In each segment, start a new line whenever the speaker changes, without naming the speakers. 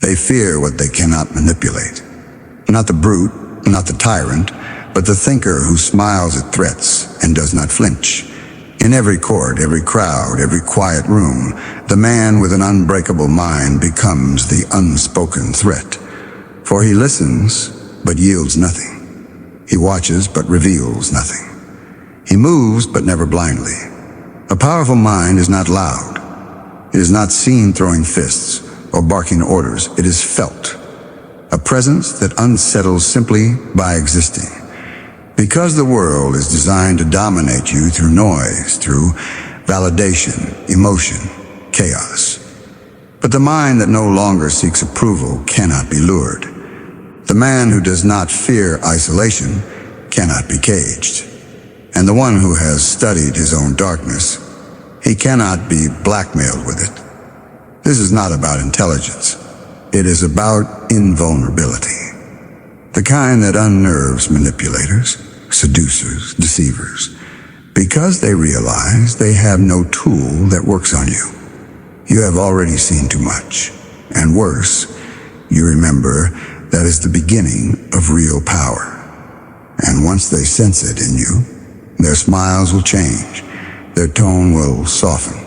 They fear what they cannot manipulate. Not the brute, not the tyrant, but the thinker who smiles at threats and does not flinch. In every court, every crowd, every quiet room, the man with an unbreakable mind becomes the unspoken threat. For he listens, but yields nothing. He watches, but reveals nothing. He moves, but never blindly. A powerful mind is not loud. It is not seen throwing fists or barking orders. It is felt. A presence that unsettles simply by existing. Because the world is designed to dominate you through noise, through validation, emotion, chaos. But the mind that no longer seeks approval cannot be lured. The man who does not fear isolation cannot be caged. And the one who has studied his own darkness, he cannot be blackmailed with it. This is not about intelligence. It is about invulnerability. The kind that unnerves manipulators, seducers, deceivers, because they realize they have no tool that works on you. You have already seen too much, and worse, you remember that is the beginning of real power. And once they sense it in you, their smiles will change, their tone will soften,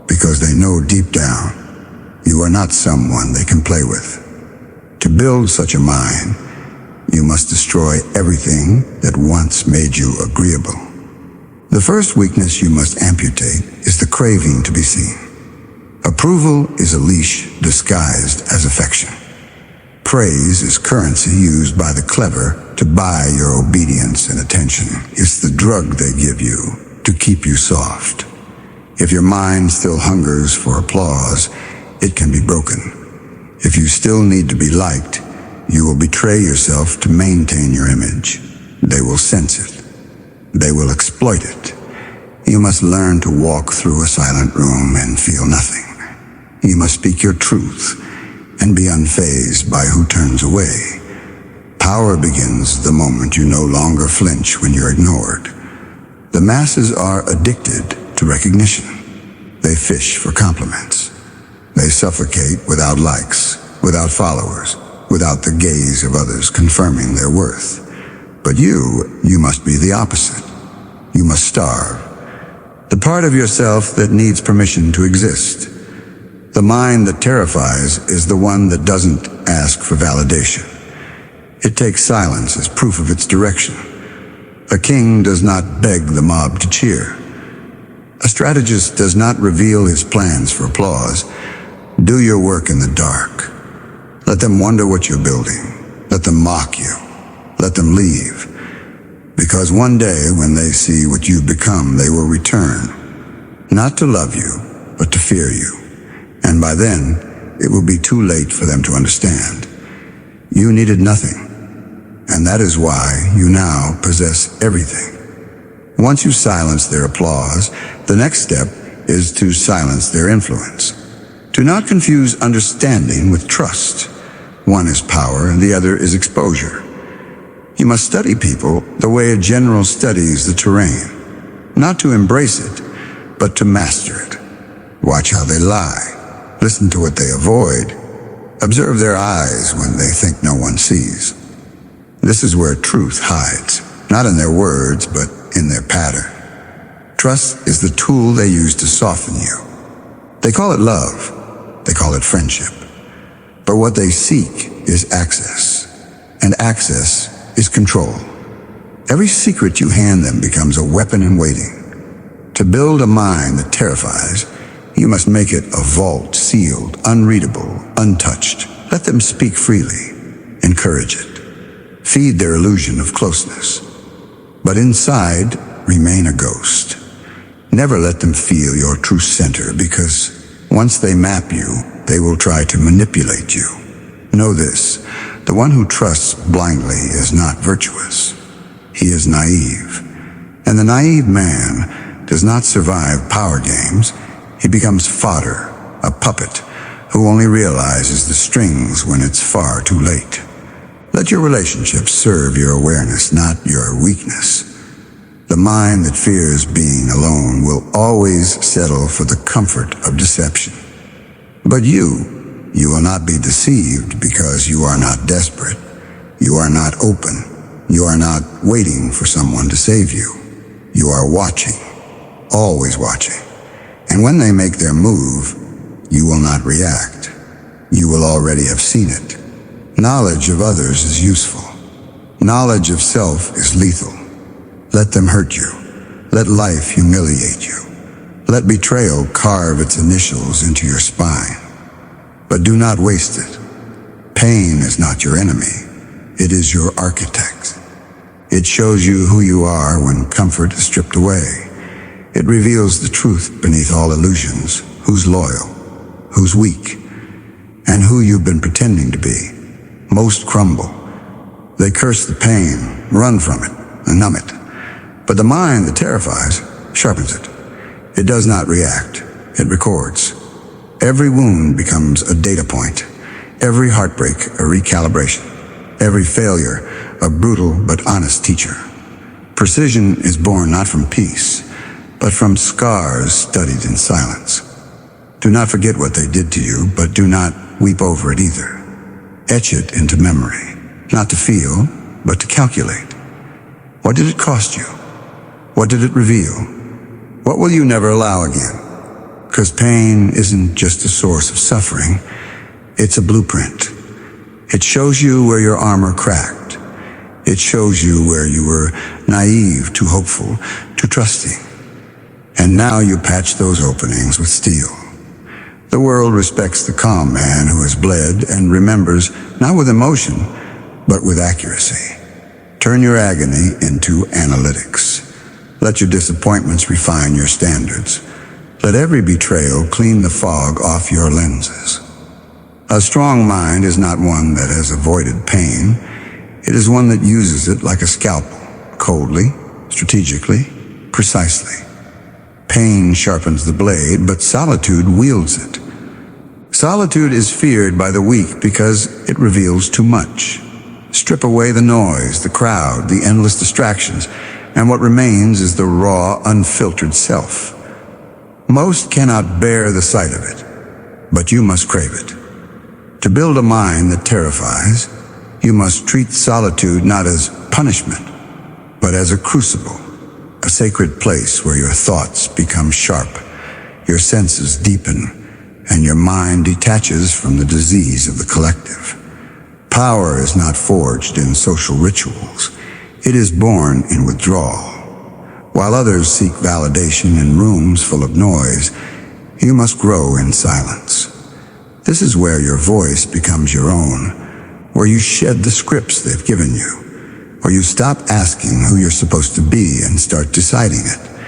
because they know deep down you are not someone they can play with. To build such a mind, you must destroy everything that once made you agreeable. The first weakness you must amputate is the craving to be seen. Approval is a leash disguised as affection. Praise is currency used by the clever to buy your obedience and attention. It's the drug they give you to keep you soft. If your mind still hungers for applause, it can be broken. If you still need to be liked, you will betray yourself to maintain your image. They will sense it. They will exploit it. You must learn to walk through a silent room and feel nothing. You must speak your truth and be unfazed by who turns away. Power begins the moment you no longer flinch when you're ignored. The masses are addicted to recognition. They fish for compliments. They suffocate without likes, without followers, without the gaze of others confirming their worth. But you must be the opposite. You must starve. The part of yourself that needs permission to exist. The mind that terrifies is the one that doesn't ask for validation. It takes silence as proof of its direction. A king does not beg the mob to cheer. A strategist does not reveal his plans for applause. Do your work in the dark. Let them wonder what you're building. Let them mock you. Let them leave. Because one day, when they see what you've become, they will return. Not to love you, but to fear you. And by then, it will be too late for them to understand. You needed nothing. And that is why you now possess everything. Once you silence their applause, the next step is to silence their influence. Do not confuse understanding with trust. One is power and the other is exposure. You must study people the way a general studies the terrain. Not to embrace it, but to master it. Watch how they lie. Listen to what they avoid. Observe their eyes when they think no one sees. This is where truth hides, not in their words, but in their pattern. Trust is the tool they use to soften you. They call it love. They call it friendship. But what they seek is access. And access is control. Every secret you hand them becomes a weapon in waiting. To build a mind that terrifies, you must make it a vault sealed, unreadable, untouched. Let them speak freely. Encourage it. Feed their illusion of closeness. But inside, remain a ghost. Never let them feel your true center, because once they map you, they will try to manipulate you. Know this, the one who trusts blindly is not virtuous. He is naive. And the naive man does not survive power games. He becomes fodder, a puppet, who only realizes the strings when it's far too late. Let your relationships serve your awareness, not your weakness. The mind that fears being alone will always settle for the comfort of deception. But you You will not be deceived because you are not desperate. You are not open. You are not waiting for someone to save you. You are watching, always watching. And when they make their move, you will not react. You will already have seen it. Knowledge of others is useful. Knowledge of self is lethal. Let them hurt you. Let life humiliate you. Let betrayal carve its initials into your spine. But do not waste it. Pain is not your enemy. It is your architect. It shows you who you are when comfort is stripped away. It reveals the truth beneath all illusions, who's loyal, who's weak, and who you've been pretending to be. Most crumble. They curse the pain, run from it, and numb it. But the mind that terrifies sharpens it. It does not react. It records. Every wound becomes a data point. Every heartbreak a recalibration. Every failure a brutal but honest teacher. Precision is born not from peace, but from scars studied in silence. Do not forget what they did to you, but do not weep over it either. Etch it into memory, not to feel, but to calculate. What did it cost you? What did it reveal? What will you never allow again? Because pain isn't just a source of suffering, it's a blueprint. It shows you where your armor cracked. It shows you where you were naive, too hopeful, too trusting. And now you patch those openings with steel. The world respects the calm man who has bled and remembers not with emotion, but with accuracy. Turn your agony into analytics. Let your disappointments refine your standards. Let every betrayal clean the fog off your lenses. A strong mind is not one that has avoided pain. It is one that uses it like a scalpel, coldly, strategically, precisely. Pain sharpens the blade, but solitude wields it. Solitude is feared by the weak because it reveals too much. Strip away the noise, the crowd, the endless distractions, and what remains is the raw, unfiltered self. Most cannot bear the sight of it, but you must crave it. To build a mind that terrifies, you must treat solitude not as punishment, but as a crucible, a sacred place where your thoughts become sharp, your senses deepen, and your mind detaches from the disease of the collective. Power is not forged in social rituals. It is born in withdrawal. While others seek validation in rooms full of noise, you must grow in silence. This is where your voice becomes your own, where you shed the scripts they've given you, where you stop asking who you're supposed to be and start deciding it.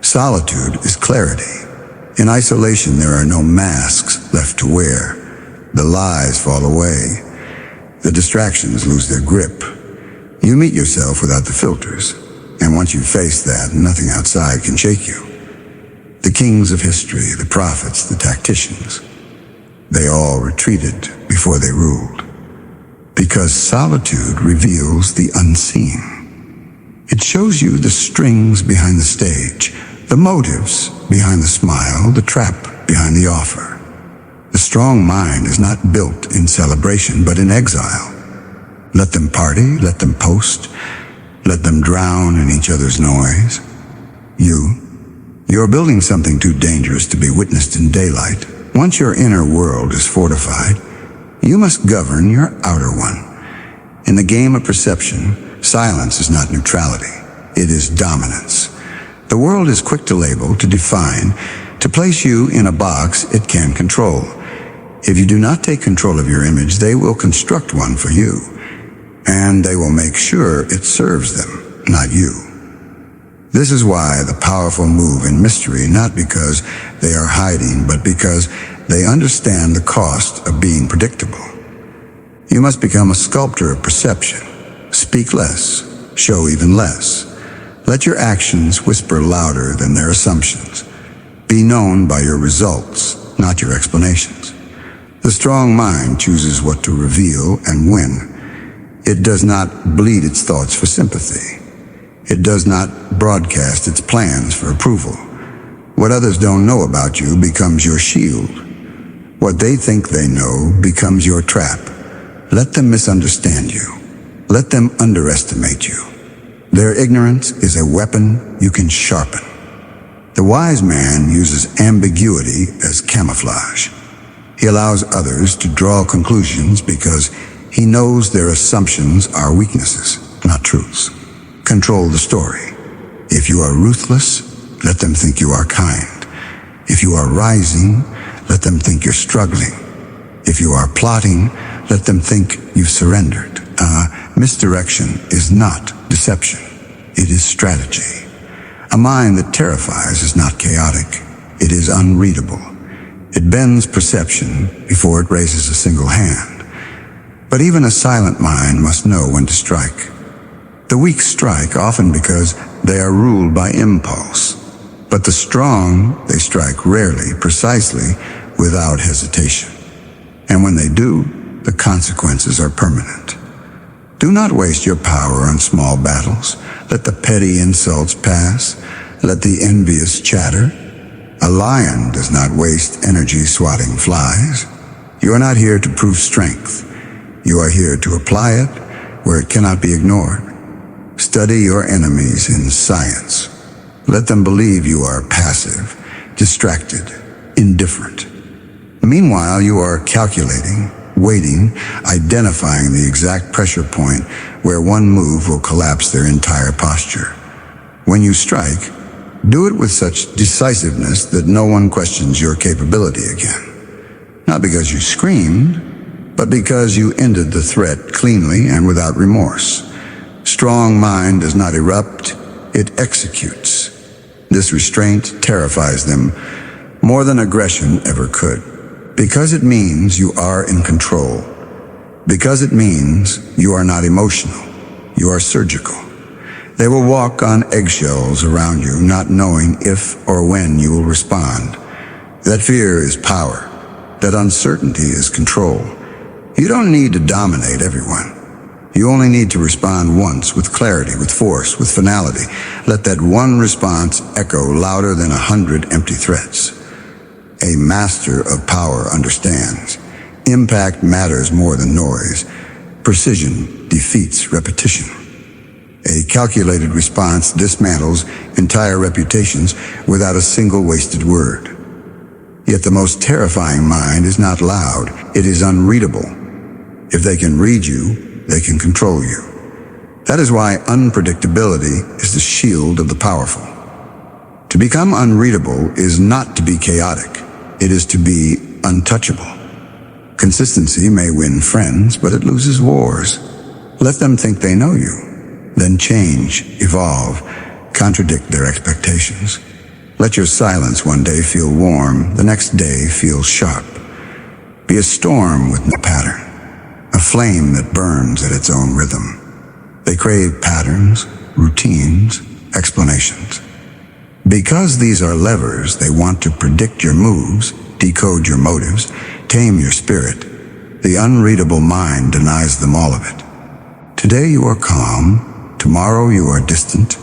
Solitude is clarity. In isolation, there are no masks left to wear. The lies fall away. The distractions lose their grip. You meet yourself without the filters, and once you face that, nothing outside can shake you. The kings of history, the prophets, the tacticians, they all retreated before they ruled. Because solitude reveals the unseen. It shows you the strings behind the stage, the motives behind the smile, the trap behind the offer. The strong mind is not built in celebration, but in exile. Let them party, let them post, let them drown in each other's noise. You're building something too dangerous to be witnessed in daylight. Once your inner world is fortified, you must govern your outer one. In the game of perception, silence is not neutrality. It is dominance. The world is quick to label, to define, to place you in a box it can control. If you do not take control of your image, they will construct one for you. And they will make sure it serves them, not you. This is why the powerful move in mystery, not because they are hiding, but because they understand the cost of being predictable. You must become a sculptor of perception. Speak less, show even less. Let your actions whisper louder than their assumptions. Be known by your results, not your explanations. The strong mind chooses what to reveal and when. It does not bleed its thoughts for sympathy. It does not broadcast its plans for approval. What others don't know about you becomes your shield. What they think they know becomes your trap. Let them misunderstand you. Let them underestimate you. Their ignorance is a weapon you can sharpen. The wise man uses ambiguity as camouflage. He allows others to draw conclusions because he knows their assumptions are weaknesses, not truths. Control the story. If you are ruthless, let them think you are kind. If you are rising, let them think you're struggling. If you are plotting, let them think you've surrendered. Misdirection is not deception. It is strategy. A mind that terrifies is not chaotic. It is unreadable. It bends perception before it raises a single hand. But even a silent mind must know when to strike. The weak strike often because they are ruled by impulse. But the strong, they strike rarely, precisely, without hesitation. And when they do, the consequences are permanent. Do not waste your power on small battles. Let the petty insults pass. Let the envious chatter. A lion does not waste energy swatting flies. You are not here to prove strength. You are here to apply it where it cannot be ignored. Study your enemies in science. Let them believe you are passive, distracted, indifferent. Meanwhile, you are calculating, waiting, identifying the exact pressure point where one move will collapse their entire posture. When you strike, do it with such decisiveness that no one questions your capability again. Not because you screamed, but because you ended the threat cleanly and without remorse. Strong mind does not erupt, it executes. This restraint terrifies them more than aggression ever could. Because it means you are in control. Because it means you are not emotional. You are surgical. They will walk on eggshells around you, not knowing if or when you will respond. That fear is power. That uncertainty is control. You don't need to dominate everyone. You only need to respond once, with clarity, with force, with finality. Let that one response echo louder than 100 empty threats. A master of power understands. Impact matters more than noise. Precision defeats repetition. A calculated response dismantles entire reputations without a single wasted word. Yet the most terrifying mind is not loud, it is unreadable. If they can read you, they can control you. That is why unpredictability is the shield of the powerful. To become unreadable is not to be chaotic. It is to be untouchable. Consistency may win friends, but it loses wars. Let them think they know you. Then change, evolve, contradict their expectations. Let your silence one day feel warm, the next day feel sharp. Be a storm with no pattern, a flame that burns at its own rhythm. They crave patterns, routines, explanations. Because these are levers, they want to predict your moves, decode your motives, tame your spirit. The unreadable mind denies them all of it. Today you are calm, tomorrow you are distant,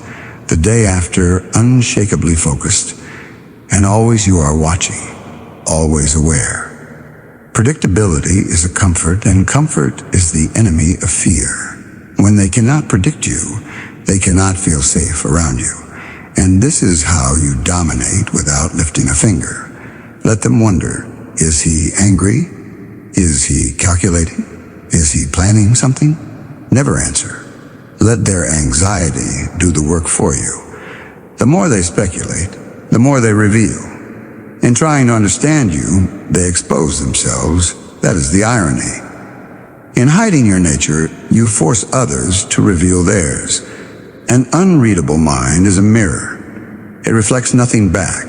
the day after unshakably focused, and always you are watching, always aware. Predictability is a comfort, and comfort is the enemy of fear. When they cannot predict you, they cannot feel safe around you. And this is how you dominate without lifting a finger. Let them wonder, is he angry? Is he calculating? Is he planning something? Never answer. Let their anxiety do the work for you. The more they speculate, the more they reveal. In trying to understand you, they expose themselves. That is the irony. In hiding your nature, you force others to reveal theirs. An unreadable mind is a mirror. It reflects nothing back.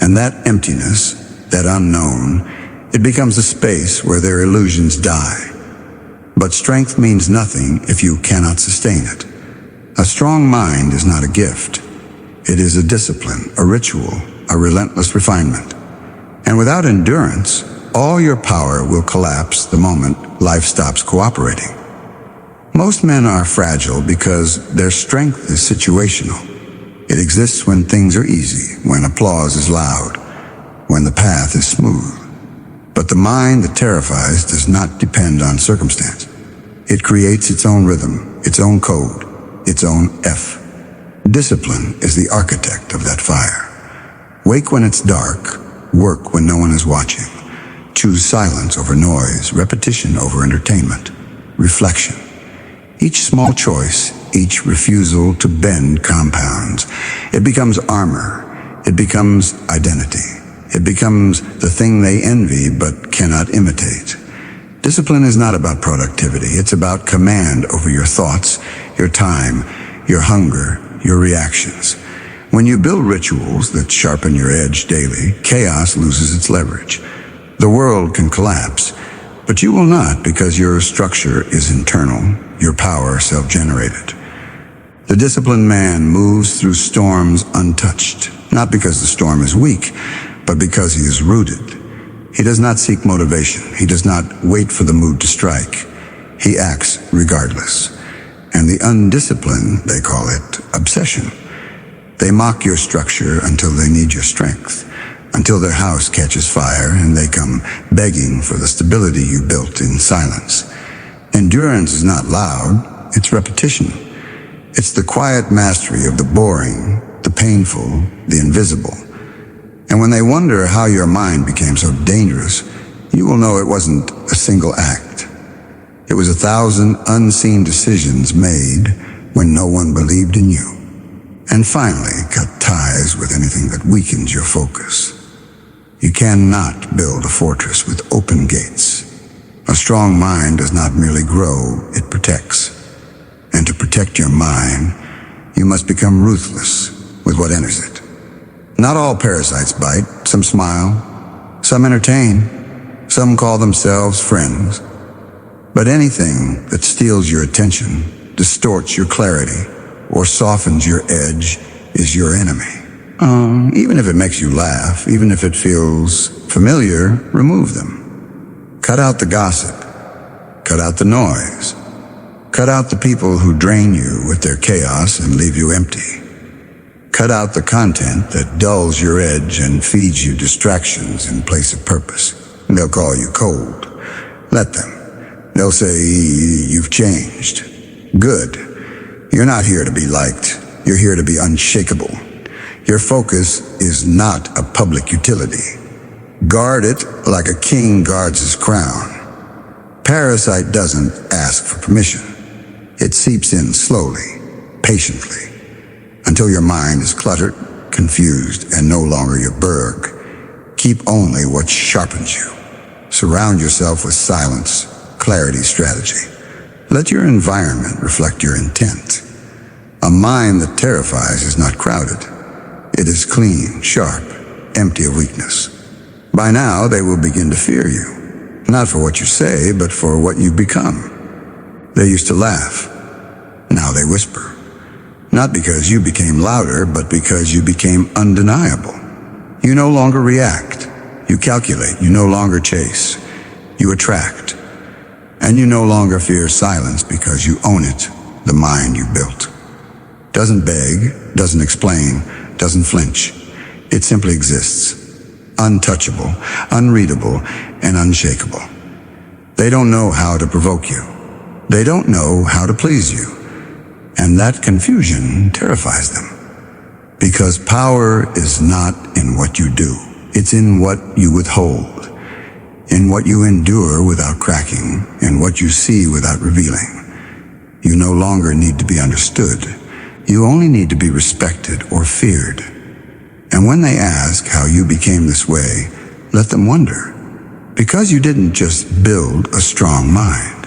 And that emptiness, that unknown, it becomes a space where their illusions die. But strength means nothing if you cannot sustain it. A strong mind is not a gift. It is a discipline, a ritual, a relentless refinement. And without endurance, all your power will collapse the moment life stops cooperating. Most men are fragile because their strength is situational. It exists when things are easy, when applause is loud, when the path is smooth. But the mind that terrifies does not depend on circumstance. It creates its own rhythm, its own code, its own F. Discipline is the architect of that fire. Wake when it's dark, work when no one is watching. Choose silence over noise, repetition over entertainment, reflection. Each small choice, each refusal to bend compounds. It becomes armor. It becomes identity. It becomes the thing they envy but cannot imitate. Discipline is not about productivity. It's about command over your thoughts, your time, your hunger, your reactions. When you build rituals that sharpen your edge daily, chaos loses its leverage. The world can collapse, but you will not, because your structure is internal, your power self-generated. The disciplined man moves through storms untouched, not because the storm is weak, but because he is rooted. He does not seek motivation. He does not wait for the mood to strike. He acts regardless. And the undisciplined, they call it obsession. They mock your structure until they need your strength, until their house catches fire and they come begging for the stability you built in silence. Endurance is not loud, it's repetition. It's the quiet mastery of the boring, the painful, the invisible. And when they wonder how your mind became so dangerous, you will know it wasn't a single act. It was 1,000 unseen decisions made when no one believed in you. And finally, cut ties with anything that weakens your focus. You cannot build a fortress with open gates. A strong mind does not merely grow, it protects. And to protect your mind, you must become ruthless with what enters it. Not all parasites bite. Some smile, some entertain, some call themselves friends. But anything that steals your attention, distorts your clarity, or softens your edge is your enemy. Even if it makes you laugh, even if it feels familiar, remove them. Cut out the gossip. Cut out the noise. Cut out the people who drain you with their chaos and leave you empty. Cut out the content that dulls your edge and feeds you distractions in place of purpose. They'll call you cold. Let them. They'll say, you've changed. Good. You're not here to be liked. You're here to be unshakable. Your focus is not a public utility. Guard it like a king guards his crown. Parasite doesn't ask for permission. It seeps in slowly, patiently, until your mind is cluttered, confused, and no longer your burg. Keep only what sharpens you. Surround yourself with silence, clarity, strategy. Let your environment reflect your intent. A mind that terrifies is not crowded. It is clean, sharp, empty of weakness. By now, they will begin to fear you, not for what you say, but for what you become. They used to laugh. Now they whisper. Not because you became louder, but because you became undeniable. You no longer react. You calculate. You no longer chase. You attract. And you no longer fear silence because you own it, the mind you built. Doesn't beg, doesn't explain, doesn't flinch. It simply exists. Untouchable, unreadable, and unshakable. They don't know how to provoke you. They don't know how to please you. And that confusion terrifies them. Because power is not in what you do. It's in what you withhold, in what you endure without cracking, in what you see without revealing. You no longer need to be understood. You only need to be respected or feared. And when they ask how you became this way, let them wonder. Because you didn't just build a strong mind.